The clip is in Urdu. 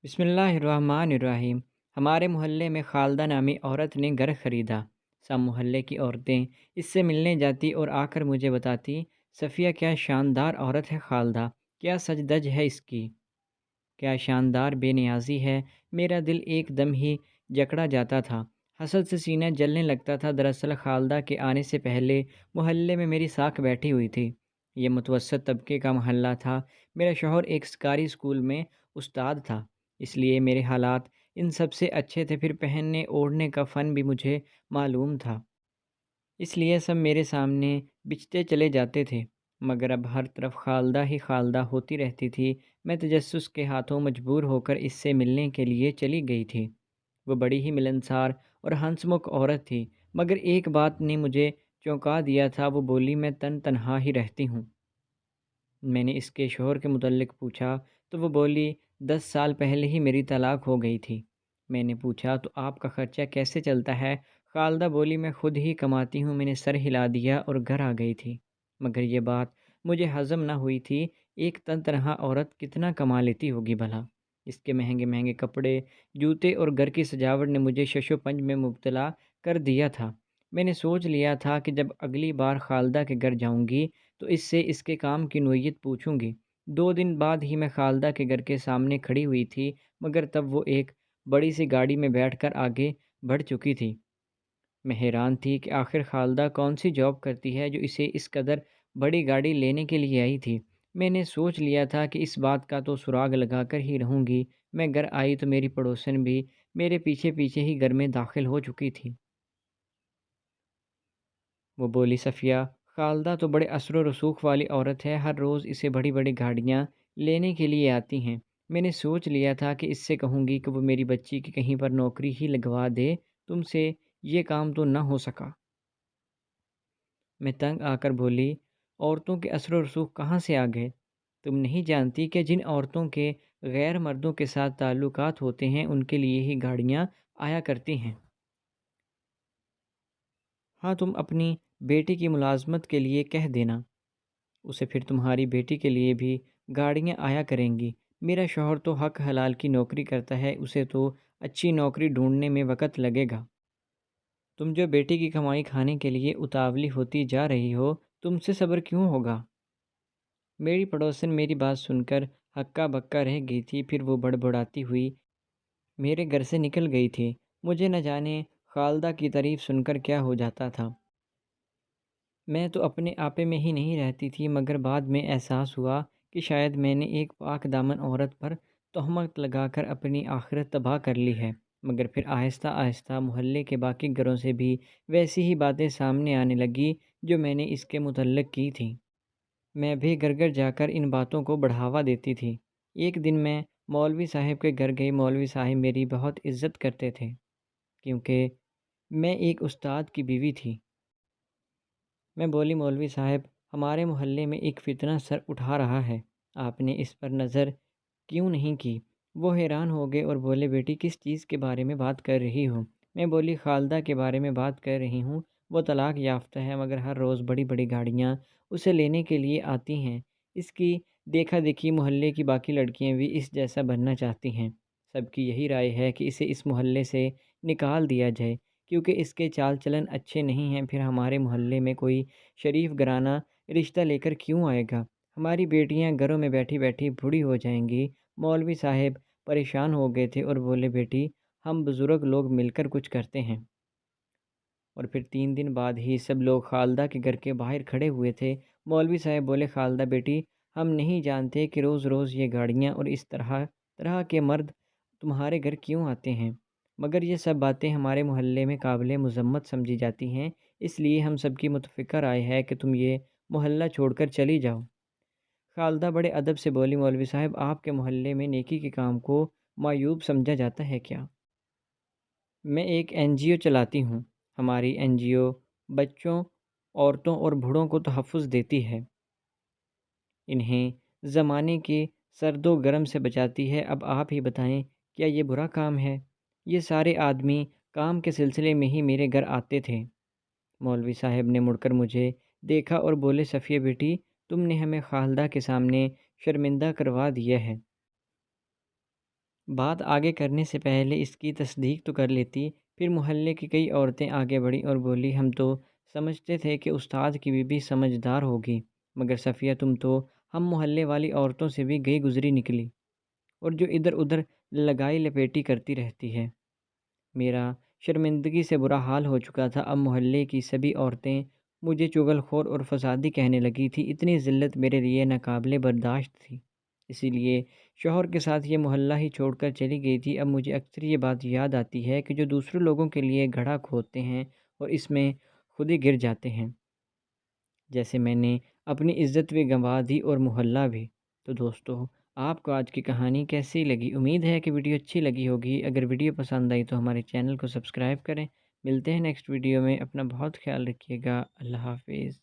بسم اللہ الرحمن الرحیم۔ ہمارے محلے میں خالدہ نامی عورت نے گھر خریدا۔ سب محلے کی عورتیں اس سے ملنے جاتی اور آ کر مجھے بتاتی، صفیہ کیا شاندار عورت ہے، خالدہ کیا سج دج ہے اس کی، کیا شاندار بے نیازی ہے۔ میرا دل ایک دم ہی جکڑا جاتا تھا، حسد سے سینہ جلنے لگتا تھا۔ دراصل خالدہ کے آنے سے پہلے محلے میں میری ساکھ بیٹھی ہوئی تھی۔ یہ متوسط طبقے کا محلہ تھا۔ میرا شوہر ایک سرکاری اسکول میں استاد تھا، اس لیے میرے حالات ان سب سے اچھے تھے۔ پھر پہننے اوڑھنے کا فن بھی مجھے معلوم تھا، اس لیے سب میرے سامنے بچتے چلے جاتے تھے، مگر اب ہر طرف خالدہ ہی خالدہ ہوتی رہتی تھی۔ میں تجسس کے ہاتھوں مجبور ہو کر اس سے ملنے کے لیے چلی گئی تھی۔ وہ بڑی ہی ملنسار اور ہنس مکھ عورت تھی، مگر ایک بات نے مجھے چونکا دیا تھا۔ وہ بولی، میں تنہا ہی رہتی ہوں۔ میں نے اس کے شوہر کے متعلق پوچھا تو وہ بولی، 10 سال پہلے ہی میری طلاق ہو گئی تھی۔ میں نے پوچھا، تو آپ کا خرچہ کیسے چلتا ہے؟ خالدہ بولی، میں خود ہی کماتی ہوں۔ میں نے سر ہلا دیا اور گھر آ گئی تھی، مگر یہ بات مجھے ہضم نہ ہوئی تھی۔ ایک تنہا عورت کتنا کما لیتی ہوگی بھلا؟ اس کے مہنگے مہنگے کپڑے، جوتے اور گھر کی سجاوٹ نے مجھے شش و پنج میں مبتلا کر دیا تھا۔ میں نے سوچ لیا تھا کہ جب اگلی بار خالدہ کے گھر جاؤں گی تو اس سے اس کے کام کی نوعیت پوچھوں گی۔ 2 دن بعد ہی میں خالدہ کے گھر کے سامنے کھڑی ہوئی تھی، مگر تب وہ ایک بڑی سی گاڑی میں بیٹھ کر آگے بڑھ چکی تھی۔ میں حیران تھی کہ آخر خالدہ کون سی جاب کرتی ہے جو اسے اس قدر بڑی گاڑی لینے کے لیے آئی تھی۔ میں نے سوچ لیا تھا کہ اس بات کا تو سراغ لگا کر ہی رہوں گی۔ میں گھر آئی تو میری پڑوسن بھی میرے پیچھے پیچھے ہی گھر میں داخل ہو چکی تھی۔ وہ بولی، صفیہ، خالدہ تو بڑے اثر و رسوخ والی عورت ہے، ہر روز اسے بڑی بڑی گاڑیاں لینے کے لیے آتی ہیں۔ میں نے سوچ لیا تھا کہ اس سے کہوں گی کہ وہ میری بچی کی کہیں پر نوکری ہی لگوا دے، تم سے یہ کام تو نہ ہو سکا۔ میں تنگ آ کر بولی، عورتوں کے اثر و رسوخ کہاں سے آ گئے؟ تم نہیں جانتی کہ جن عورتوں کے غیر مردوں کے ساتھ تعلقات ہوتے ہیں ان کے لیے ہی گاڑیاں آیا کرتی ہیں۔ ہاں، تم اپنی بیٹی کی ملازمت کے لیے کہہ دینا اسے، پھر تمہاری بیٹی کے لیے بھی گاڑیاں آیا کریں گی۔ میرا شوہر تو حق حلال کی نوکری کرتا ہے، اسے تو اچھی نوکری ڈھونڈنے میں وقت لگے گا۔ تم جو بیٹی کی کمائی کھانے کے لیے اتاولی ہوتی جا رہی ہو، تم سے صبر کیوں ہوگا؟ میری پڑوسن میری بات سن کر ہکا بکا رہ گئی تھی، پھر وہ بڑبڑاتی ہوئی میرے گھر سے نکل گئی تھی۔ مجھے نہ جانے خالدہ کی تعریف سن کر کیا ہو جاتا تھا۔ میں تو اپنے آپے میں ہی نہیں رہتی تھی، مگر بعد میں احساس ہوا کہ شاید میں نے ایک پاک دامن عورت پر تہمت لگا کر اپنی آخرت تباہ کر لی ہے۔ مگر پھر آہستہ آہستہ محلے کے باقی گھروں سے بھی ویسی ہی باتیں سامنے آنے لگی جو میں نے اس کے متعلق کی تھیں۔ میں بھی گھر گھر جا کر ان باتوں کو بڑھاوا دیتی تھی۔ ایک دن میں مولوی صاحب کے گھر گئی۔ مولوی صاحب میری بہت عزت کرتے تھے، کیونکہ میں ایک استاد کی بیوی تھی۔ میں بولی، مولوی صاحب، ہمارے محلے میں ایک فتنہ سر اٹھا رہا ہے، آپ نے اس پر نظر کیوں نہیں کی؟ وہ حیران ہو گئے اور بولے، بیٹی کس چیز کے بارے میں بات کر رہی ہو؟ میں بولی، خالدہ کے بارے میں بات کر رہی ہوں۔ وہ طلاق یافتہ ہے، مگر ہر روز بڑی بڑی گاڑیاں اسے لینے کے لیے آتی ہیں۔ اس کی دیکھا دیکھی محلے کی باقی لڑکیاں بھی اس جیسا بننا چاہتی ہیں۔ سب کی یہی رائے ہے کہ اسے اس محلے سے نکال دیا جائے، کیونکہ اس کے چال چلن اچھے نہیں ہیں۔ پھر ہمارے محلے میں کوئی شریف گھرانہ رشتہ لے کر کیوں آئے گا؟ ہماری بیٹیاں گھروں میں بیٹھی بیٹھی بوڑھی ہو جائیں گی۔ مولوی صاحب پریشان ہو گئے تھے اور بولے، بیٹی، ہم بزرگ لوگ مل کر کچھ کرتے ہیں۔ اور پھر 3 دن بعد ہی سب لوگ خالدہ کے گھر کے باہر کھڑے ہوئے تھے۔ مولوی صاحب بولے، خالدہ بیٹی، ہم نہیں جانتے کہ روز روز یہ گاڑیاں اور اس طرح طرح کے مرد تمہارے گھر کیوں آتے ہیں، مگر یہ سب باتیں ہمارے محلے میں قابل مذمت سمجھی جاتی ہیں، اس لیے ہم سب کی متفقہ رائے ہے کہ تم یہ محلہ چھوڑ کر چلی جاؤ۔ خالدہ بڑے ادب سے بولی، مولوی صاحب، آپ کے محلے میں نیکی کے کام کو معیوب سمجھا جاتا ہے کیا؟ میں ایک این جی او چلاتی ہوں۔ ہماری این جی او بچوں، عورتوں اور بوڑھوں کو تحفظ دیتی ہے، انہیں زمانے کی سرد و گرم سے بچاتی ہے۔ اب آپ ہی بتائیں، کیا یہ برا کام ہے؟ یہ سارے آدمی کام کے سلسلے میں ہی میرے گھر آتے تھے۔ مولوی صاحب نے مڑ کر مجھے دیکھا اور بولے، صفیہ بیٹی، تم نے ہمیں خالدہ کے سامنے شرمندہ کروا دیا ہے۔ بات آگے کرنے سے پہلے اس کی تصدیق تو کر لیتی۔ پھر محلے کی کئی عورتیں آگے بڑھیں اور بولی، ہم تو سمجھتے تھے کہ استاد کی بیوی سمجھدار ہوگی، مگر صفیہ تم تو ہم محلے والی عورتوں سے بھی گئی گزری نکلی، اور جو ادھر ادھر لگائی لپیٹی کرتی رہتی ہے۔ میرا شرمندگی سے برا حال ہو چکا تھا۔ اب محلے کی سبھی عورتیں مجھے چغل خور اور فسادی کہنے لگی تھی۔ اتنی ذلت میرے لیے ناقابل برداشت تھی، اسی لیے شوہر کے ساتھ یہ محلہ ہی چھوڑ کر چلی گئی تھی۔ اب مجھے اکثر یہ بات یاد آتی ہے کہ جو دوسرے لوگوں کے لیے گڑھا کھودتے ہیں اور اس میں خود ہی گر جاتے ہیں، جیسے میں نے اپنی عزت بھی گنوا دی اور محلہ بھی۔ تو دوستو، آپ کو آج کی کہانی کیسی لگی؟ امید ہے کہ ویڈیو اچھی لگی ہوگی۔ اگر ویڈیو پسند آئی تو ہمارے چینل کو سبسکرائب کریں۔ ملتے ہیں نیکسٹ ویڈیو میں۔ اپنا بہت خیال رکھیے گا۔ اللہ حافظ۔